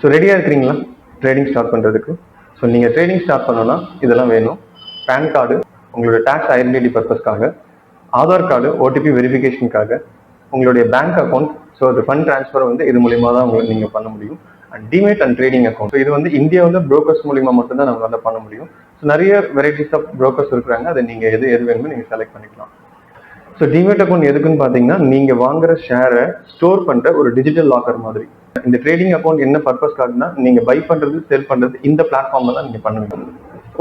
So ரெடியாக இருக்கிறீங்களா trading start பண்ணுறதுக்கு? ஸோ நீங்கள் ட்ரேடிங் ஸ்டார்ட் பண்ணணும்னா இதெல்லாம் வேணும். பேன் கார்டு உங்களோட டேக்ஸ் ஐடென்டிட்டி பர்பஸ்க்காக, ஆதார் கார்டு ஓடிபி வெரிஃபிகேஷனுக்காக, உங்களுடைய பேங்க் அக்கௌண்ட். ஸோ அது ஃபண்ட் ட்ரான்ஸ்ஃபர் வந்து இது மூலியமாக தான் உங்களுக்கு நீங்கள் பண்ண முடியும். And demat and trading account. So இது வந்து இந்தியாவில் ப்ரோக்கர்ஸ் மூலியமாக மட்டும்தான் நம்மளால பண்ண முடியும். ஸோ நிறைய வெரைட்டிஸ் ஆஃப் ப்ரோக்கர்ஸ் இருக்கிறாங்க. அதை நீங்கள் எது வேணுமோ நீங்கள் செலக்ட் பண்ணிக்கலாம். ஸோ டிமேட் அக்கௌண்ட் எதுக்குன்னு பார்த்தீங்கன்னா, நீங்கள் வாங்குற ஷேரை ஸ்டோர் பண்ணுற ஒரு டிஜிட்டல் லாக்கர் மாதிரி. இந்த ட்ரேடிங் அக்கௌண்ட் என்ன பர்பஸ்க்காகனா, நீங்கள் பை பண்ணுறது செல் பண்ணுறது இந்த பிளாட்ஃபார்மில் தான் நீங்கள் பண்ணுவீங்க.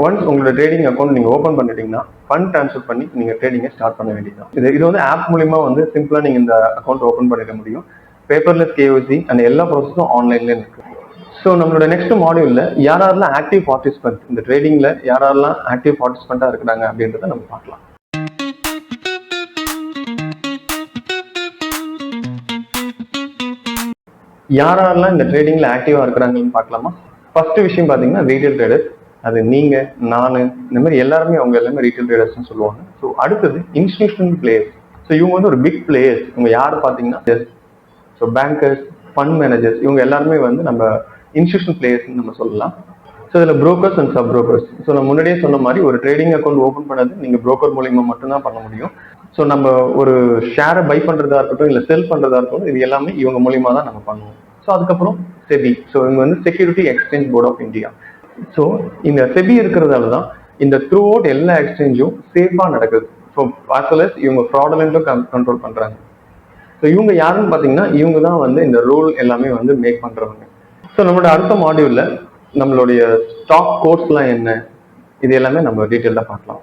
ஒன்ஸ் உங்களோட ட்ரேடிங் அக்கௌண்ட் நீங்கள் ஓப்பன் பண்ணிட்டீங்கன்னா ஃபண்ட் ட்ரான்ஸ்ஃபர் பண்ணி நீங்கள் ட்ரேடிங்கை ஸ்டார்ட் பண்ண வேண்டியதான். இது வந்து ஆப் மூலிமா வந்து சிம்பிளாக நீங்கள் இந்த அக்கௌண்ட் ஓப்பன் பண்ணிட முடியும். பேப்பர்லெஸ் கேஒய்சி அண்ட் எல்லா ப்ராசஸும் ஆன்லைன்லேயே இருக்கு. ஸோ நம்மளோட நெக்ஸ்ட் மாடியூலில் யாரெல்லாம் ஆக்டிவ் பார்ட்டிசிபென்ட், இந்த ட்ரேடிங்கில் யாரெல்லாம் ஆக்டிவ் பார்ட்டிசிபெண்ட்டாக இருக்கிறாங்க அப்படின்றத நம்ம பார்க்கலாம். யாரெல்லாம் இந்த ட்ரேடிங்ல ஆக்டிவா இருக்கிறாங்கன்னு பார்க்கலாமா? ஃபர்ஸ்ட் விஷயம் பார்த்தீங்கன்னா ரீட்டைல் ட்ரேடர்ஸ். அது நீங்க, நான், இந்த மாதிரி எல்லாருமே அவங்க எல்லாமே ரீட்டைல் ட்ரேடர்ஸ்னு சொல்லுவாங்க. ஸோ அடுத்தது இன்ஸ்டிடியூஷனல் பிளேயர்ஸ். ஸோ இவங்க வந்து ஒரு பிக் பிளேயர்ஸ். இவங்க யார் பார்த்தீங்கன்னா, ஸோ பேங்கர்ஸ், ஃபண்ட் மேனேஜர்ஸ், இவங்க எல்லாருமே வந்து நம்ம இன்ஸ்டிடியூஷனல் பிளேயர்ஸ்ன்னு நம்ம சொல்லலாம். ஸோ இதில் brokers and sub brokers. So நான் முன்னாடியே சொன்ன மாதிரி ஒரு ட்ரேடிங் அக்கௌண்ட் ஓப்பன் பண்ணது நீங்கள் புரோக்கர் மூலியமா மட்டும்தான் பண்ண முடியும். ஸோ நம்ம ஒரு ஷேரை பை பண்ணுறதா இருக்கட்டும், இல்லை செல் பண்ணுறதா இருக்கட்டும், இது எல்லாமே இவங்க மூலியமா தான் நம்ம பண்ணுவோம். ஸோ அதுக்கப்புறம் செபி. ஸோ இவங்க வந்து security exchange board of India. So இந்த செபி இருக்கிறதால தான் இந்த த்ரூ அவுட் எல்லா எக்ஸ்சேஞ்சும் சேஃபாக நடக்குது. ஸோ ஆஸ் வெல் அஸ் இவங்க ஃப்ராடுலண்ட்டும் கண்ட்ரோல் பண்ணுறாங்க. ஸோ இவங்க யாருன்னு பார்த்தீங்கன்னா, இவங்க தான் வந்து இந்த ரூல் எல்லாமே வந்து மேக் பண்ணுறவங்க. ஸோ நம்மளோட அடுத்த மாடியூலில் நம்மளுடைய ஸ்டாக் கோர்ஸ்லாம் என்ன, இது எல்லாமே நம்ம டீட்டெயிலாக பார்க்கலாம்.